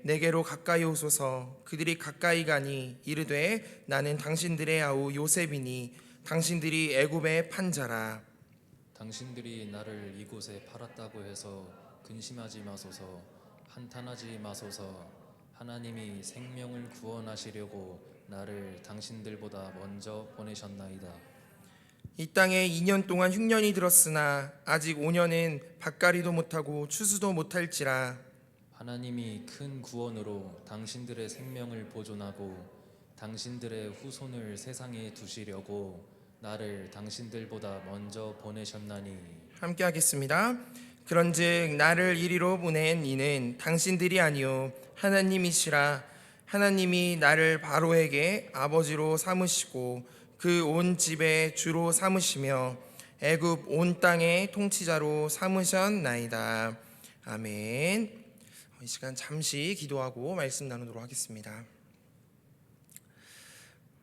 내게로 가까이 오소서. 그들이 가까이 가니 이르되 나는 당신들의 아우 요셉이니 당신들이 애굽의 판자라. 당신들이 나를 이곳에 팔았다고 해서 근심하지 마소서. 한탄하지 마소서. 하나님이 생명을 구원하시려고 나를 당신들보다 먼저 보내셨나이다. 이 땅에 2년 동안 흉년이 들었으나 아직 5년은 밭가리도 못하고 추수도 못할지라. 하나님이 큰 구원으로 당신들의 생명을 보존하고 당신들의 후손을 세상에 두시려고 나를 당신들보다 먼저 보내셨나니. 함께 하겠습니다. 그런즉 나를 이리로 보낸 이는 당신들이 아니요 하나님이시라. 하나님이 나를 바로에게 아버지로 삼으시고 그 온 집의 주로 삼으시며 애굽 온 땅의 통치자로 삼으셨나이다. 아멘. 이 시간 잠시 기도하고 말씀 나누도록 하겠습니다.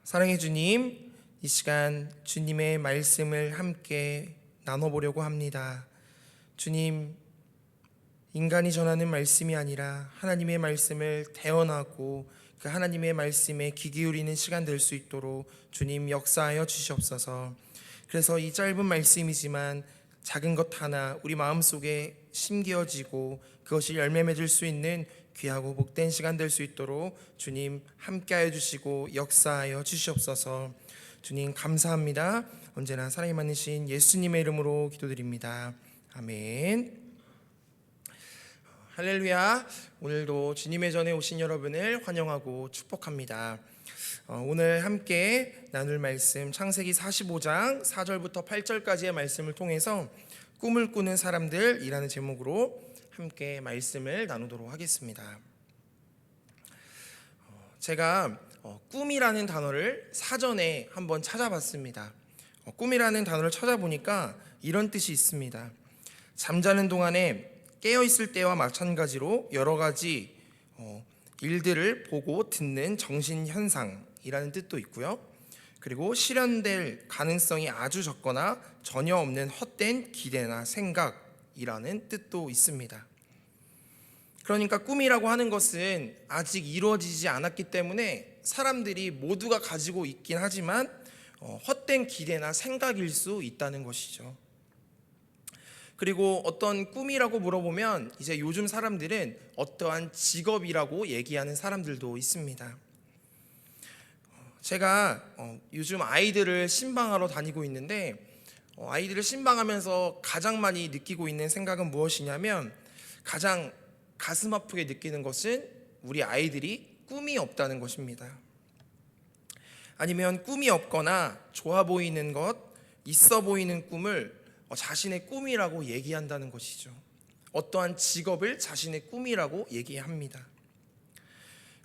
사랑해 주님, 이 시간 주님의 말씀을 함께 나눠보려고 합니다. 주님, 인간이 전하는 말씀이 아니라 하나님의 말씀을 대언하고 그 하나님의 말씀에 귀 기울이는 시간 될 수 있도록 주님 역사하여 주시옵소서. 그래서 이 짧은 말씀이지만 작은 것 하나 우리 마음속에 심겨지고 그것이 열매 맺을 수 있는 귀하고 복된 시간 될 수 있도록 주님 함께하여 주시고 역사하여 주시옵소서. 주님 감사합니다. 언제나 사랑이 많으신 예수님의 이름으로 기도드립니다. 아멘. 할렐루야. 오늘도 주님의 전에 오신 여러분을 환영하고 축복합니다. 오늘 함께 나눌 말씀 창세기 45장 4절부터 8절까지의 말씀을 통해서 꿈을 꾸는 사람들이라는 제목으로 함께 말씀을 나누도록 하겠습니다. 제가 꿈이라는 단어를 사전에 한번 찾아봤습니다. 꿈이라는 단어를 찾아보니까 이런 뜻이 있습니다. 잠자는 동안에 깨어있을 때와 마찬가지로 여러 가지 일들을 보고 듣는 정신현상이라는 뜻도 있고요. 그리고 실현될 가능성이 아주 적거나 전혀 없는 헛된 기대나 생각이라는 뜻도 있습니다. 그러니까 꿈이라고 하는 것은 아직 이루어지지 않았기 때문에 사람들이 모두가 가지고 있긴 하지만 헛된 기대나 생각일 수 있다는 것이죠. 그리고 어떤 꿈이라고 물어보면 이제 요즘 사람들은 어떠한 직업이라고 얘기하는 사람들도 있습니다. 제가 요즘 아이들을 신방하러 다니고 있는데 아이들을 신방하면서 가장 많이 느끼고 있는 생각은 무엇이냐면 가장 가슴 아프게 느끼는 것은 우리 아이들이 꿈이 없다는 것입니다. 아니면 꿈이 없거나 좋아 보이는 것, 있어 보이는 꿈을 자신의 꿈이라고 얘기한다는 것이죠. 어떠한 직업을 자신의 꿈이라고 얘기합니다.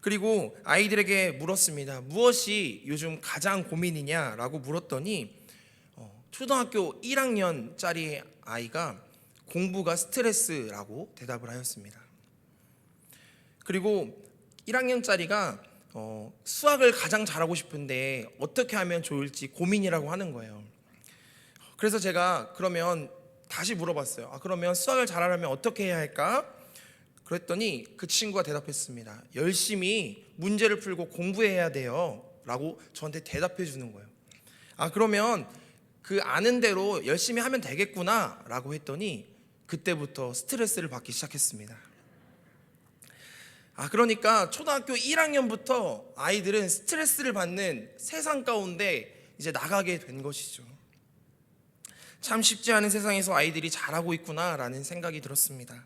그리고 아이들에게 물었습니다. 무엇이 요즘 가장 고민이냐라고 물었더니 초등학교 1학년짜리 아이가 공부가 스트레스라고 대답을 하였습니다. 그리고 1학년짜리가 수학을 가장 잘하고 싶은데 어떻게 하면 좋을지 고민이라고 하는 거예요. 그래서 제가 그러면 다시 물어봤어요. 그러면 수학을 잘하려면 어떻게 해야 할까? 그랬더니 그 친구가 대답했습니다. 열심히 문제를 풀고 공부해야 돼요 라고 저한테 대답해 주는 거예요. 그러면 그 아는 대로 열심히 하면 되겠구나 라고 했더니 그때부터 스트레스를 받기 시작했습니다. 그러니까 초등학교 1학년부터 아이들은 스트레스를 받는 세상 가운데 이제 나가게 된 것이죠. 참 쉽지 않은 세상에서 아이들이 잘하고 있구나라는 생각이 들었습니다.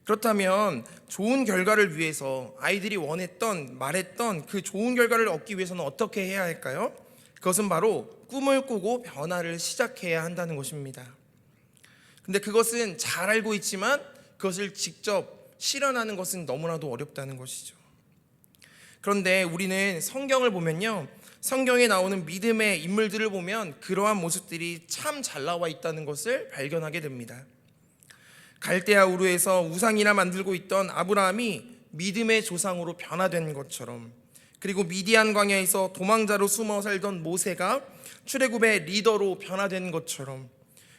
그렇다면 좋은 결과를 위해서 아이들이 원했던 말했던 그 좋은 결과를 얻기 위해서는 어떻게 해야 할까요? 그것은 바로 꿈을 꾸고 변화를 시작해야 한다는 것입니다. 근데 그것은 잘 알고 있지만 그것을 직접 실현하는 것은 너무나도 어렵다는 것이죠. 그런데 우리는 성경을 보면요, 성경에 나오는 믿음의 인물들을 보면 그러한 모습들이 참 잘 나와 있다는 것을 발견하게 됩니다. 갈대아 우르에서 우상이나 만들고 있던 아브라함이 믿음의 조상으로 변화된 것처럼, 그리고 미디안 광야에서 도망자로 숨어 살던 모세가 출애굽의 리더로 변화된 것처럼,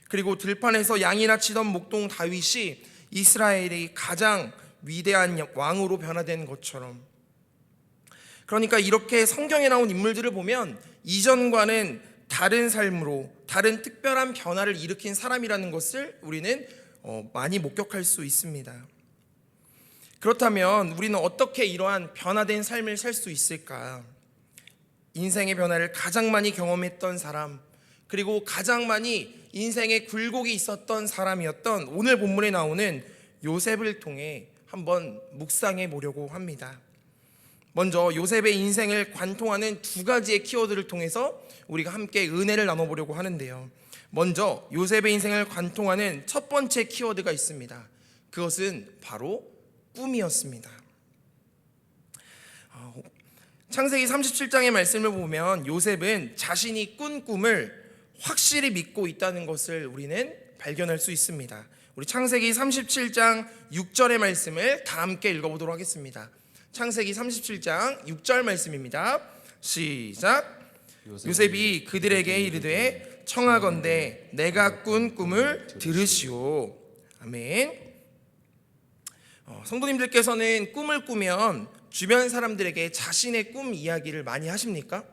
그리고 들판에서 양이나 치던 목동 다윗이 이스라엘의 가장 위대한 왕으로 변화된 것처럼. 그러니까 이렇게 성경에 나온 인물들을 보면 이전과는 다른 삶으로 다른 특별한 변화를 일으킨 사람이라는 것을 우리는 많이 목격할 수 있습니다. 그렇다면 우리는 어떻게 이러한 변화된 삶을 살 수 있을까? 인생의 변화를 가장 많이 경험했던 사람, 그리고 가장 많이 인생의 굴곡이 있었던 사람이었던 오늘 본문에 나오는 요셉을 통해 한번 묵상해 보려고 합니다. 먼저 요셉의 인생을 관통하는 두 가지의 키워드를 통해서 우리가 함께 은혜를 나눠보려고 하는데요. 먼저 요셉의 인생을 관통하는 첫 번째 키워드가 있습니다. 그것은 바로 꿈이었습니다. 창세기 37장의 말씀을 보면 요셉은 자신이 꾼 꿈을 확실히 믿고 있다는 것을 우리는 발견할 수 있습니다. 우리 창세기 37장 6절의 말씀을 다 함께 읽어보도록 하겠습니다. 창세기 37장 6절 말씀입니다. 시작. 요셉이 그들에게 이르되 청하건대 내가 꾼 꿈을 들으시오. 아멘. 성도님들께서는 꿈을 꾸면 주변 사람들에게 자신의 꿈 이야기를 많이 하십니까?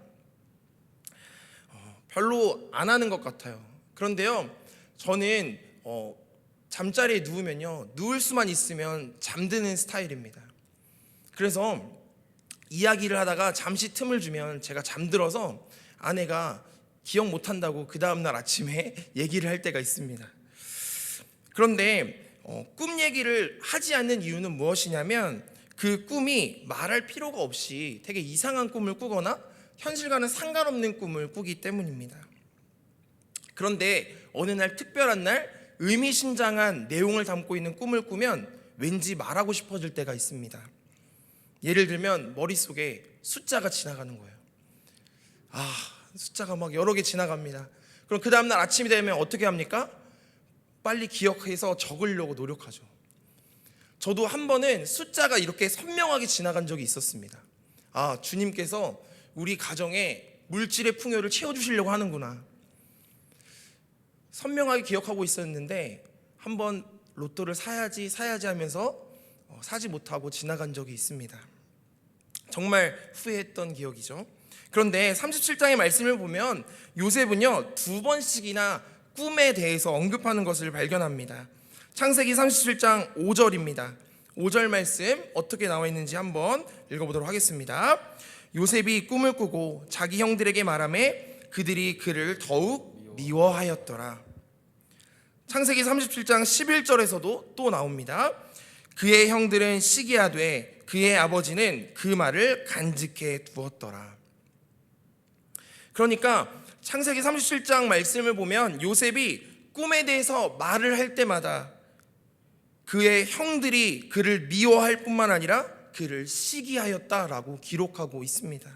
별로 안 하는 것 같아요. 그런데요, 저는 잠자리에 누우면요, 누울 수만 있으면 잠드는 스타일입니다. 그래서 이야기를 하다가 잠시 틈을 주면 제가 잠들어서 아내가 기억 못한다고 그 다음날 아침에 얘기를 할 때가 있습니다. 그런데 꿈 얘기를 하지 않는 이유는 무엇이냐면 그 꿈이 말할 필요가 없이 되게 이상한 꿈을 꾸거나 현실과는 상관없는 꿈을 꾸기 때문입니다. 그런데 어느 날 특별한 날 의미심장한 내용을 담고 있는 꿈을 꾸면 왠지 말하고 싶어질 때가 있습니다. 예를 들면 머릿속에 숫자가 지나가는 거예요. 숫자가 막 여러 개 지나갑니다. 그럼 그 다음날 아침이 되면 어떻게 합니까? 빨리 기억해서 적으려고 노력하죠. 저도 한 번은 숫자가 이렇게 선명하게 지나간 적이 있었습니다. 주님께서 우리 가정에 물질의 풍요를 채워주시려고 하는구나. 선명하게 기억하고 있었는데 한번 로또를 사야지 하면서 사지 못하고 지나간 적이 있습니다. 정말 후회했던 기억이죠. 그런데 37장의 말씀을 보면 요셉은요, 두 번씩이나 꿈에 대해서 언급하는 것을 발견합니다. 창세기 37장 5절입니다. 5절 말씀 어떻게 나와 있는지 한번 읽어보도록 하겠습니다. 요셉이 꿈을 꾸고 자기 형들에게 말하매 그들이 그를 더욱 미워하였더라. 창세기 37장 11절에서도 또 나옵니다. 그의 형들은 시기하되 그의 아버지는 그 말을 간직해 두었더라. 그러니까 창세기 37장 말씀을 보면 요셉이 꿈에 대해서 말을 할 때마다 그의 형들이 그를 미워할 뿐만 아니라 그를 시기하였다라고 기록하고 있습니다.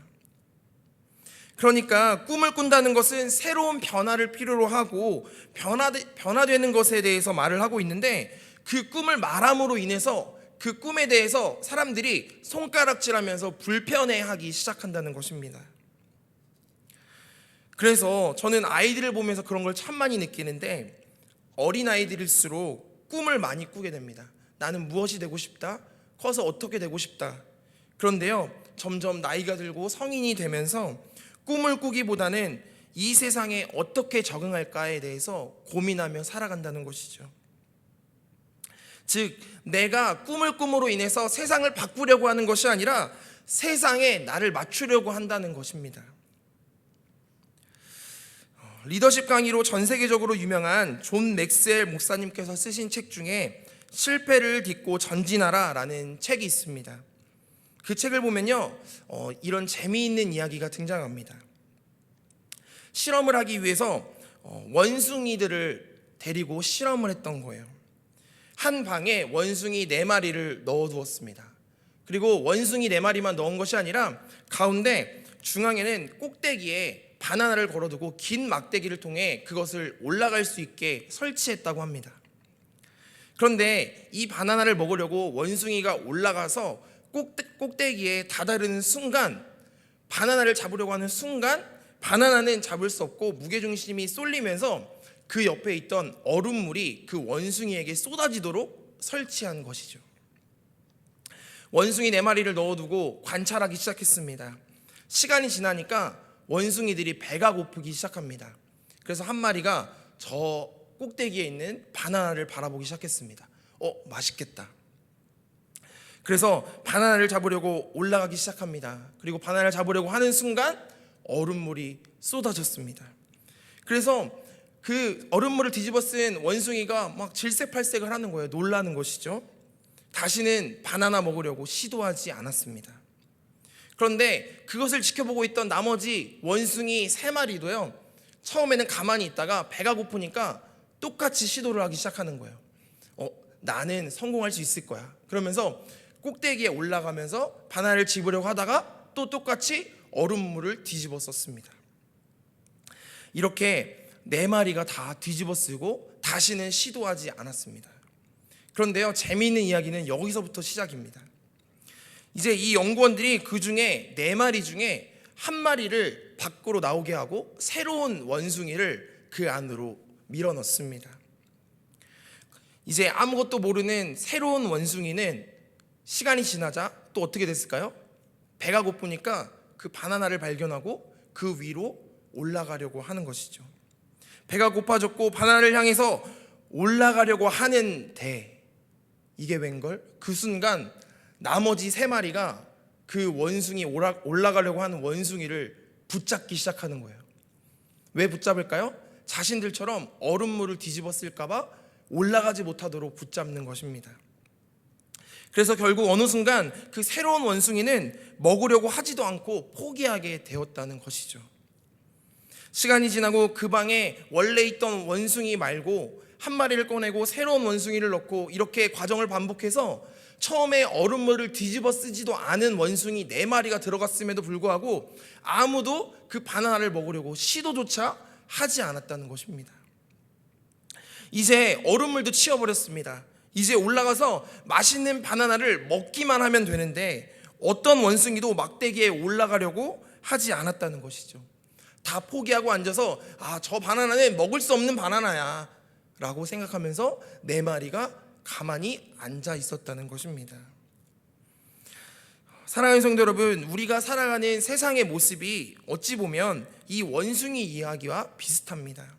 그러니까 꿈을 꾼다는 것은 새로운 변화를 필요로 하고 변화되는 것에 대해서 말을 하고 있는데 그 꿈을 말함으로 인해서 그 꿈에 대해서 사람들이 손가락질하면서 불편해하기 시작한다는 것입니다. 그래서 저는 아이들을 보면서 그런 걸 참 많이 느끼는데 어린아이들일수록 꿈을 많이 꾸게 됩니다. 나는 무엇이 되고 싶다? 커서 어떻게 되고 싶다? 그런데요, 점점 나이가 들고 성인이 되면서 꿈을 꾸기보다는 이 세상에 어떻게 적응할까에 대해서 고민하며 살아간다는 것이죠. 즉, 내가 꿈을 꿈으로 인해서 세상을 바꾸려고 하는 것이 아니라 세상에 나를 맞추려고 한다는 것입니다. 리더십 강의로 전 세계적으로 유명한 존 맥스웰 목사님께서 쓰신 책 중에 실패를 딛고 전진하라 라는 책이 있습니다. 그 책을 보면요, 이런 재미있는 이야기가 등장합니다. 실험을 하기 위해서 원숭이들을 데리고 실험을 했던 거예요. 한 방에 원숭이 4마리를 넣어두었습니다. 그리고 원숭이 4마리만 넣은 것이 아니라 가운데 중앙에는 꼭대기에 바나나를 걸어두고 긴 막대기를 통해 그것을 올라갈 수 있게 설치했다고 합니다. 그런데 이 바나나를 먹으려고 원숭이가 올라가서 꼭대기에 다다르는 순간, 바나나를 잡으려고 하는 순간 바나나는 잡을 수 없고 무게중심이 쏠리면서 그 옆에 있던 얼음물이 그 원숭이에게 쏟아지도록 설치한 것이죠. 원숭이 4마리를 넣어두고 관찰하기 시작했습니다. 시간이 지나니까 원숭이들이 배가 고프기 시작합니다. 그래서 한 마리가 저 꼭대기에 있는 바나나를 바라보기 시작했습니다. 맛있겠다. 그래서 바나나를 잡으려고 올라가기 시작합니다. 그리고 바나나를 잡으려고 하는 순간 얼음물이 쏟아졌습니다. 그래서 그 얼음물을 뒤집어 쓴 원숭이가 막 질색팔색을 하는 거예요. 놀라는 것이죠. 다시는 바나나 먹으려고 시도하지 않았습니다. 그런데 그것을 지켜보고 있던 나머지 원숭이 3마리도요, 처음에는 가만히 있다가 배가 고프니까 똑같이 시도를 하기 시작하는 거예요. 나는 성공할 수 있을 거야. 그러면서 꼭대기에 올라가면서 바나나를 집으려고 하다가 또 똑같이 얼음물을 뒤집어 썼습니다. 이렇게 4마리가 다 뒤집어 쓰고 다시는 시도하지 않았습니다. 그런데요, 재미있는 이야기는 여기서부터 시작입니다. 이제 이 연구원들이 그 중에 4마리 중에 한 마리를 밖으로 나오게 하고 새로운 원숭이를 그 안으로 밀어넣습니다. 이제 아무것도 모르는 새로운 원숭이는 시간이 지나자 또 어떻게 됐을까요? 배가 고프니까 그 바나나를 발견하고 그 위로 올라가려고 하는 것이죠. 배가 고파졌고 바나나를 향해서 올라가려고 하는데 이게 웬걸? 그 순간 나머지 3마리가 그 원숭이 올라가려고 하는 원숭이를 붙잡기 시작하는 거예요. 왜 붙잡을까요? 자신들처럼 얼음물을 뒤집어 쓸까봐 올라가지 못하도록 붙잡는 것입니다. 그래서 결국 어느 순간 그 새로운 원숭이는 먹으려고 하지도 않고 포기하게 되었다는 것이죠. 시간이 지나고 그 방에 원래 있던 원숭이 말고 한 마리를 꺼내고 새로운 원숭이를 넣고 이렇게 과정을 반복해서 처음에 얼음물을 뒤집어 쓰지도 않은 원숭이 4마리가 들어갔음에도 불구하고 아무도 그 바나나를 먹으려고 시도조차 하지 않았다는 것입니다. 이제 얼음물도 치워버렸습니다. 이제 올라가서 맛있는 바나나를 먹기만 하면 되는데 어떤 원숭이도 막대기에 올라가려고 하지 않았다는 것이죠. 다 포기하고 앉아서 저 바나나는 먹을 수 없는 바나나야 라고 생각하면서 4마리가 가만히 앉아 있었다는 것입니다. 사랑하는 성도 여러분, 우리가 살아가는 세상의 모습이 어찌 보면 이 원숭이 이야기와 비슷합니다.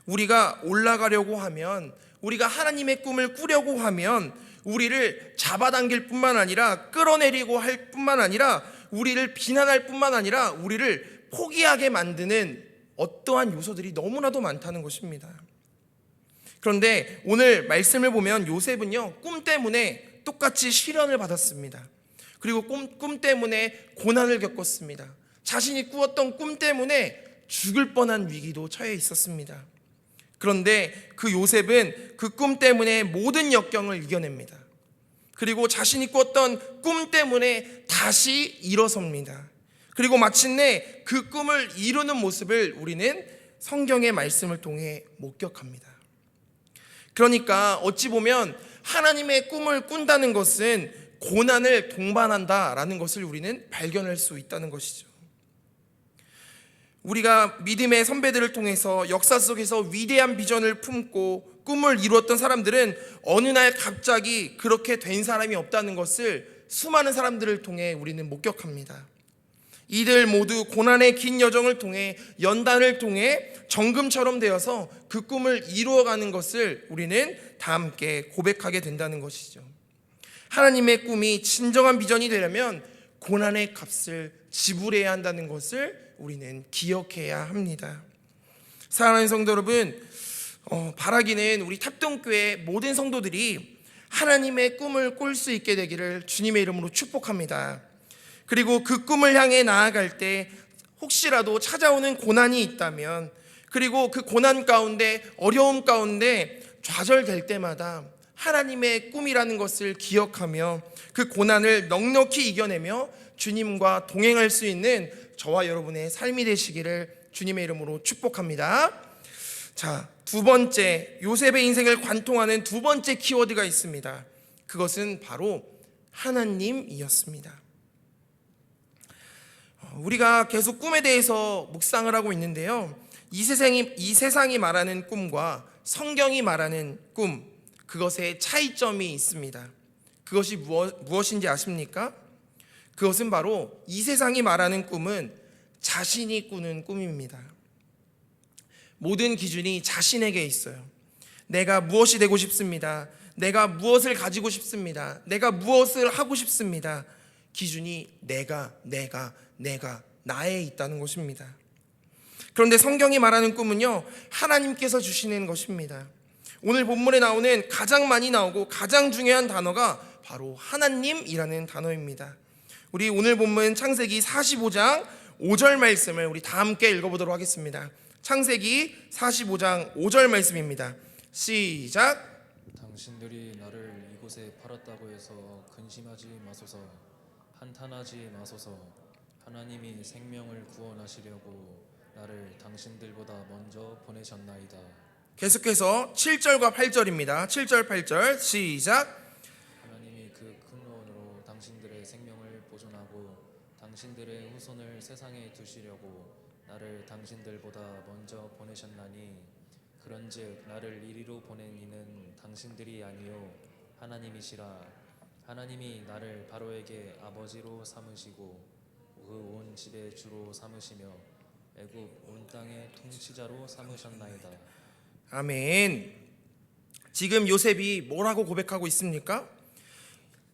우리가 올라가려고 하면, 우리가 하나님의 꿈을 꾸려고 하면 우리를 잡아당길 뿐만 아니라 끌어내리고 할 뿐만 아니라 우리를 비난할 뿐만 아니라 우리를 포기하게 만드는 어떠한 요소들이 너무나도 많다는 것입니다. 그런데 오늘 말씀을 보면 요셉은요, 꿈 때문에 똑같이 시련을 받았습니다. 그리고 꿈 때문에 고난을 겪었습니다. 자신이 꾸었던 꿈 때문에 죽을 뻔한 위기도 처해 있었습니다. 그런데 그 요셉은 그 꿈 때문에 모든 역경을 이겨냅니다. 그리고 자신이 꿨던 꿈 때문에 다시 일어섭니다. 그리고 마침내 그 꿈을 이루는 모습을 우리는 성경의 말씀을 통해 목격합니다. 그러니까 어찌 보면 하나님의 꿈을 꾼다는 것은 고난을 동반한다라는 것을 우리는 발견할 수 있다는 것이죠. 우리가 믿음의 선배들을 통해서 역사 속에서 위대한 비전을 품고 꿈을 이루었던 사람들은 어느 날 갑자기 그렇게 된 사람이 없다는 것을 수많은 사람들을 통해 우리는 목격합니다. 이들 모두 고난의 긴 여정을 통해 연단을 통해 정금처럼 되어서 그 꿈을 이루어가는 것을 우리는 다 함께 고백하게 된다는 것이죠. 하나님의 꿈이 진정한 비전이 되려면 고난의 값을 지불해야 한다는 것을 우리는 기억해야 합니다. 사랑하는 성도 여러분, 바라기는 우리 탑동교회 모든 성도들이 하나님의 꿈을 꿀 수 있게 되기를 주님의 이름으로 축복합니다. 그리고 그 꿈을 향해 나아갈 때 혹시라도 찾아오는 고난이 있다면, 그리고 그 고난 가운데 어려움 가운데 좌절될 때마다 하나님의 꿈이라는 것을 기억하며 그 고난을 넉넉히 이겨내며 주님과 동행할 수 있는 저와 여러분의 삶이 되시기를 주님의 이름으로 축복합니다. 자, 2번째, 요셉의 인생을 관통하는 2번째 키워드가 있습니다. 그것은 바로 하나님이었습니다. 우리가 계속 꿈에 대해서 묵상을 하고 있는데요, 이 세상이 말하는 꿈과 성경이 말하는 꿈, 그것에 차이점이 있습니다. 그것이 무엇인지 아십니까? 그것은 바로 이 세상이 말하는 꿈은 자신이 꾸는 꿈입니다. 모든 기준이 자신에게 있어요. 내가 무엇이 되고 싶습니다. 내가 무엇을 가지고 싶습니다. 내가 무엇을 하고 싶습니다. 기준이 내가 나에 있다는 것입니다. 그런데 성경이 말하는 꿈은요, 하나님께서 주시는 것입니다. 오늘 본문에 나오는 가장 많이 나오고 가장 중요한 단어가 바로 하나님이라는 단어입니다. 우리 오늘 본문 창세기 45장 5절 말씀을 우리 다 함께 읽어보도록 하겠습니다. 창세기 45장 5절 말씀입니다. 시작. 당신들이 나를 이곳에 팔았다고 해서 근심하지 마소서. 한탄하지 마소서. 하나님이 생명을 구원하시려고 나를 당신들보다 먼저 보내셨나이다. 계속해서 7절과 8절입니다. 7절 8절 시작. 하나님이 그 큰 구원으로 당신들의 생명을 보존하고 당신들의 후손을 세상에 두시려고 나를 당신들보다 먼저 보내셨나니 그런즉 나를 이리로 보낸 이는 당신들이 아니요 하나님이시라. 하나님이 나를 바로에게 아버지로 삼으시고 그 온 집의 주로 삼으시며 애굽 온 땅의 통치자로 삼으셨나이다. 아멘. 지금 요셉이 뭐라고 고백하고 있습니까?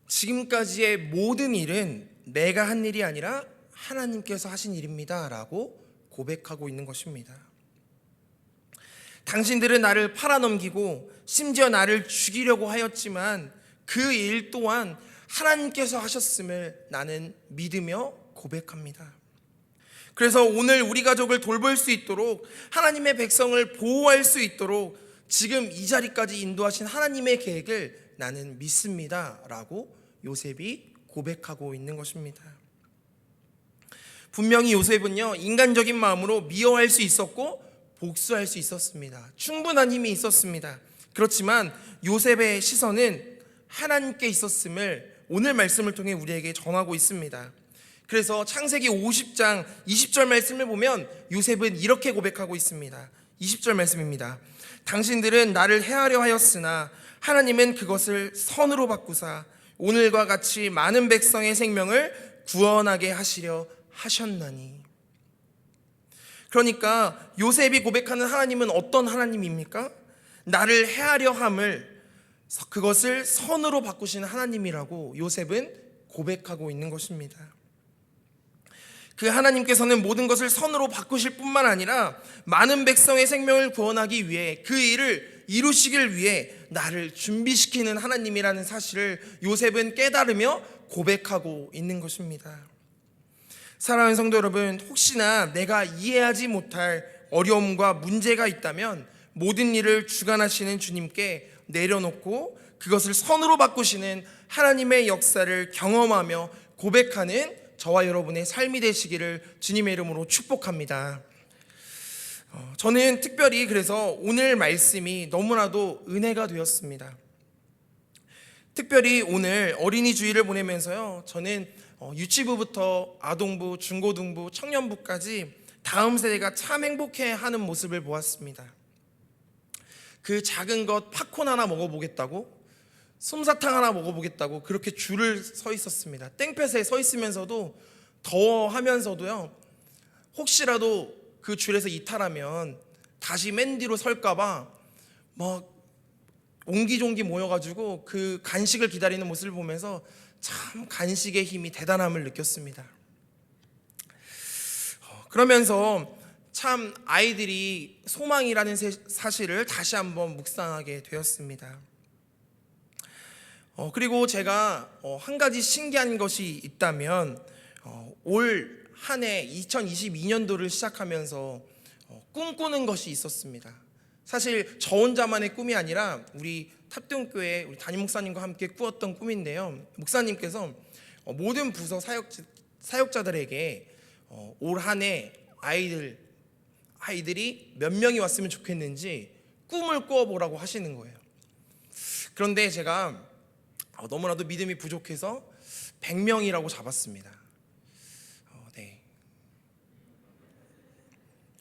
지금까지의 모든 일은 내가 한 일이 아니라 하나님께서 하신 일입니다 라고 고백하고 있는 것입니다. 당신들은 나를 팔아넘기고 심지어 나를 죽이려고 하였지만 그 일 또한 하나님께서 하셨음을 나는 믿으며 고백합니다. 그래서 오늘 우리 가족을 돌볼 수 있도록, 하나님의 백성을 보호할 수 있도록 지금 이 자리까지 인도하신 하나님의 계획을 나는 믿습니다 라고 요셉이 고백하고 있는 것입니다. 분명히 요셉은요, 인간적인 마음으로 미워할 수 있었고 복수할 수 있었습니다. 충분한 힘이 있었습니다. 그렇지만 요셉의 시선은 하나님께 있었음을 오늘 말씀을 통해 우리에게 전하고 있습니다. 그래서 창세기 50장 20절 말씀을 보면 요셉은 이렇게 고백하고 있습니다. 20절 말씀입니다. 당신들은 나를 해하려 하였으나 하나님은 그것을 선으로 바꾸사 오늘과 같이 많은 백성의 생명을 구원하게 하시려 하셨나니. 그러니까 요셉이 고백하는 하나님은 어떤 하나님입니까? 나를 해하려 함을 그것을 선으로 바꾸시는 하나님이라고 요셉은 고백하고 있는 것입니다. 그 하나님께서는 모든 것을 선으로 바꾸실 뿐만 아니라 많은 백성의 생명을 구원하기 위해 그 일을 이루시길 위해 나를 준비시키는 하나님이라는 사실을 요셉은 깨달으며 고백하고 있는 것입니다. 사랑하는 성도 여러분, 혹시나 내가 이해하지 못할 어려움과 문제가 있다면 모든 일을 주관하시는 주님께 내려놓고 그것을 선으로 바꾸시는 하나님의 역사를 경험하며 고백하는 저와 여러분의 삶이 되시기를 주님의 이름으로 축복합니다. 저는 특별히 그래서 오늘 말씀이 너무나도 은혜가 되었습니다. 특별히 오늘 어린이 주일을 보내면서요, 저는 유치부부터 아동부, 중고등부, 청년부까지 다음 세대가 참 행복해하는 모습을 보았습니다. 그 작은 것 팝콘 하나 먹어보겠다고, 솜사탕 하나 먹어보겠다고 그렇게 줄을 서 있었습니다. 땡볕에 서 있으면서도 더워하면서도요, 혹시라도 그 줄에서 이탈하면 다시 맨 뒤로 설까봐 막 옹기종기 모여가지고 그 간식을 기다리는 모습을 보면서 참 간식의 힘이 대단함을 느꼈습니다. 그러면서 참 아이들이 소망이라는 사실을 다시 한번 묵상하게 되었습니다. 그리고 제가 한 가지 신기한 것이 있다면 올 한 해 2022년도를 시작하면서 꿈꾸는 것이 있었습니다. 사실 저 혼자만의 꿈이 아니라 우리 탑동교회 우리 담임 목사님과 함께 꾸었던 꿈인데요. 목사님께서 모든 부서 사역자들에게 올 한 해 아이들이 몇 명이 왔으면 좋겠는지 꿈을 꾸어보라고 하시는 거예요. 그런데 제가 너무나도 믿음이 부족해서 100명이라고 잡았습니다. 네.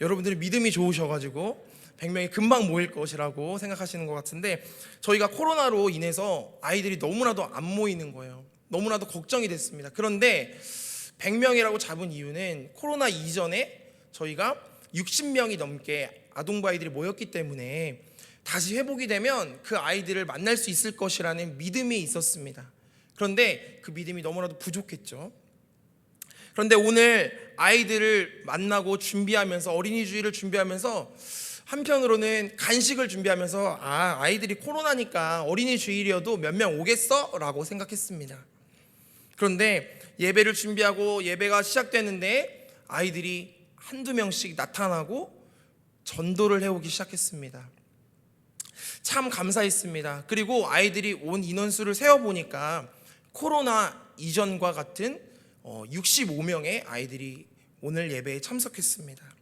여러분들이 믿음이 좋으셔가지고 100명이 금방 모일 것이라고 생각하시는 것 같은데, 저희가 코로나로 인해서 아이들이 너무나도 안 모이는 거예요. 너무나도 걱정이 됐습니다. 그런데 100명이라고 잡은 이유는 코로나 이전에 저희가 60명이 넘게 아동부 아이들이 모였기 때문에 다시 회복이 되면 그 아이들을 만날 수 있을 것이라는 믿음이 있었습니다. 그런데 그 믿음이 너무나도 부족했죠. 그런데 오늘 아이들을 만나고 준비하면서, 어린이 주일을 준비하면서 한편으로는 간식을 준비하면서 아이들이 코로나니까 어린이 주일이어도 몇 명 오겠어? 라고 생각했습니다. 그런데 예배를 준비하고 예배가 시작되는데 아이들이 한두 명씩 나타나고 전도를 해오기 시작했습니다. 참 감사했습니다. 그리고 아이들이 온 인원수를 세어보니까 코로나 이전과 같은 65명의 아이들이 오늘 예배에 참석했습니다.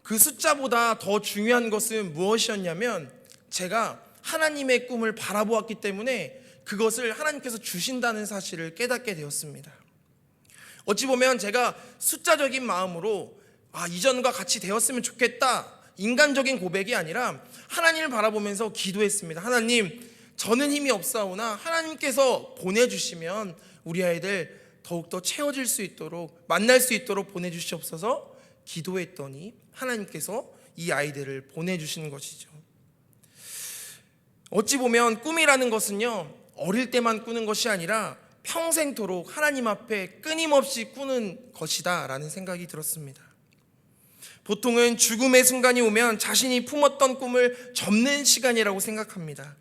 그 숫자보다 더 중요한 것은 무엇이었냐면, 제가 하나님의 꿈을 바라보았기 때문에 그것을 하나님께서 주신다는 사실을 깨닫게 되었습니다. 어찌 보면 제가 숫자적인 마음으로 이전과 같이 되었으면 좋겠다, 인간적인 고백이 아니라 하나님을 바라보면서 기도했습니다. 하나님, 저는 힘이 없사오나 하나님께서 보내주시면 우리 아이들 더욱더 채워질 수 있도록, 만날 수 있도록 보내주시옵소서 기도했더니 하나님께서 이 아이들을 보내주신 것이죠. 어찌 보면 꿈이라는 것은요, 어릴 때만 꾸는 것이 아니라 평생토록 하나님 앞에 끊임없이 꾸는 것이다 라는 생각이 들었습니다. 보통은 죽음의 순간이 오면 자신이 품었던 꿈을 접는 시간이라고 생각합니다.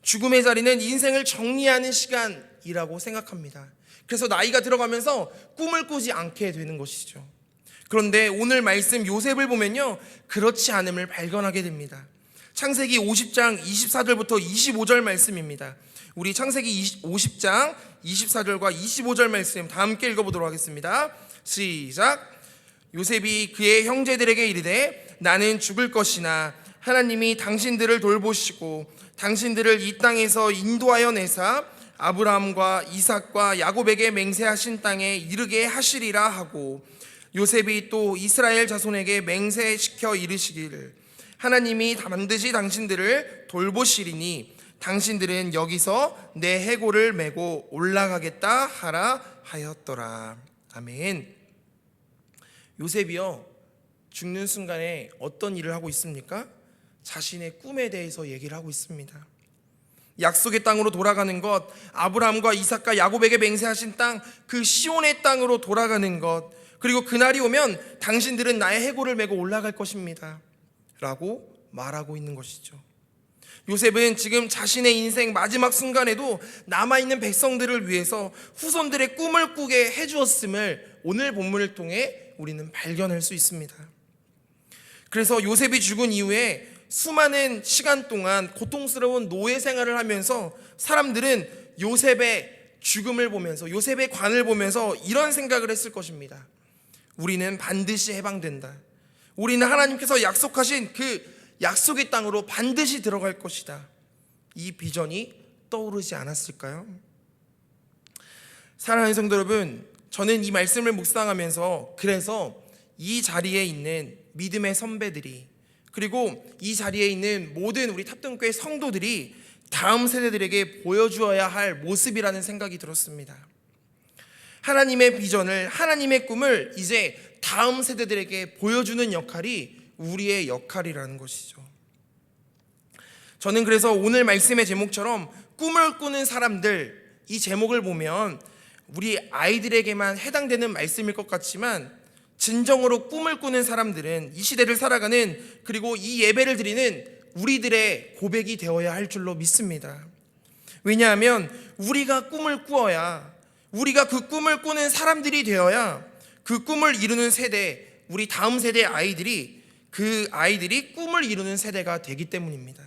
죽음의 자리는 인생을 정리하는 시간이라고 생각합니다. 그래서 나이가 들어가면서 꿈을 꾸지 않게 되는 것이죠. 그런데 오늘 말씀 요셉을 보면요, 그렇지 않음을 발견하게 됩니다. 창세기 50장 24절부터 25절 말씀입니다. 우리 창세기 50장 24절과 25절 말씀 다 함께 읽어보도록 하겠습니다. 시작. 요셉이 그의 형제들에게 이르되 나는 죽을 것이나 하나님이 당신들을 돌보시고 당신들을 이 땅에서 인도하여 내사 아브라함과 이삭과 야곱에게 맹세하신 땅에 이르게 하시리라 하고, 요셉이 또 이스라엘 자손에게 맹세시켜 이르시기를 하나님이 반드시 당신들을 돌보시리니 당신들은 여기서 내 해골을 메고 올라가겠다 하라 하였더라. 아멘. 요셉이요, 죽는 순간에 어떤 일을 하고 있습니까? 자신의 꿈에 대해서 얘기를 하고 있습니다. 약속의 땅으로 돌아가는 것, 아브라함과 이삭과 야곱에게 맹세하신 땅, 그 시온의 땅으로 돌아가는 것, 그리고 그날이 오면 당신들은 나의 해골을 메고 올라갈 것입니다 라고 말하고 있는 것이죠. 요셉은 지금 자신의 인생 마지막 순간에도 남아있는 백성들을 위해서 후손들의 꿈을 꾸게 해주었음을 오늘 본문을 통해 우리는 발견할 수 있습니다. 그래서 요셉이 죽은 이후에 수많은 시간 동안 고통스러운 노예 생활을 하면서 사람들은 요셉의 죽음을 보면서, 요셉의 관을 보면서 이런 생각을 했을 것입니다. 우리는 반드시 해방된다. 우리는 하나님께서 약속하신 그 약속의 땅으로 반드시 들어갈 것이다. 이 비전이 떠오르지 않았을까요? 사랑하는 성도 여러분, 저는 이 말씀을 묵상하면서 그래서 이 자리에 있는 믿음의 선배들이, 그리고 이 자리에 있는 모든 우리 탑등교회 성도들이 다음 세대들에게 보여주어야 할 모습이라는 생각이 들었습니다. 하나님의 비전을, 하나님의 꿈을 이제 다음 세대들에게 보여주는 역할이 우리의 역할이라는 것이죠. 저는 그래서 오늘 말씀의 제목처럼 꿈을 꾸는 사람들, 이 제목을 보면 우리 아이들에게만 해당되는 말씀일 것 같지만 진정으로 꿈을 꾸는 사람들은 이 시대를 살아가는, 그리고 이 예배를 드리는 우리들의 고백이 되어야 할 줄로 믿습니다. 왜냐하면 우리가 꿈을 꾸어야, 우리가 그 꿈을 꾸는 사람들이 되어야 그 꿈을 이루는 세대, 우리 다음 세대의 아이들이, 그 아이들이 꿈을 이루는 세대가 되기 때문입니다.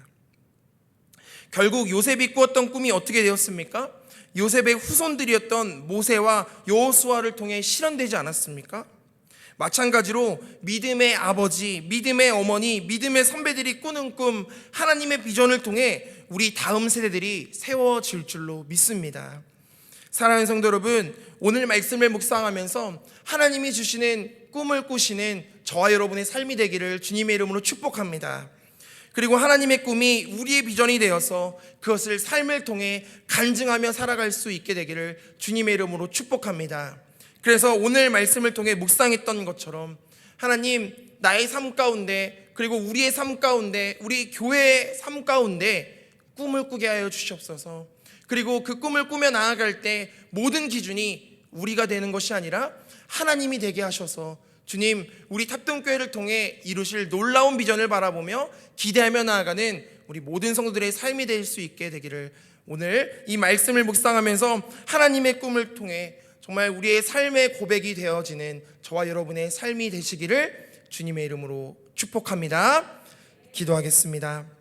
결국 요셉이 꾸었던 꿈이 어떻게 되었습니까? 요셉의 후손들이었던 모세와 여호수아를 통해 실현되지 않았습니까? 마찬가지로 믿음의 아버지, 믿음의 어머니, 믿음의 선배들이 꾸는 꿈, 하나님의 비전을 통해 우리 다음 세대들이 세워질 줄로 믿습니다. 사랑하는 성도 여러분, 오늘 말씀을 묵상하면서 하나님이 주시는 꿈을 꾸시는 저와 여러분의 삶이 되기를 주님의 이름으로 축복합니다. 그리고 하나님의 꿈이 우리의 비전이 되어서 그것을 삶을 통해 간증하며 살아갈 수 있게 되기를 주님의 이름으로 축복합니다. 그래서 오늘 말씀을 통해 묵상했던 것처럼 하나님, 나의 삶 가운데, 그리고 우리의 삶 가운데, 우리 교회의 삶 가운데 꿈을 꾸게 하여 주시옵소서. 그리고 그 꿈을 꾸며 나아갈 때 모든 기준이 우리가 되는 것이 아니라 하나님이 되게 하셔서 주님, 우리 탑동교회를 통해 이루실 놀라운 비전을 바라보며 기대하며 나아가는 우리 모든 성도들의 삶이 될 수 있게 되기를, 오늘 이 말씀을 묵상하면서 하나님의 꿈을 통해 정말 우리의 삶의 고백이 되어지는 저와 여러분의 삶이 되시기를 주님의 이름으로 축복합니다. 기도하겠습니다.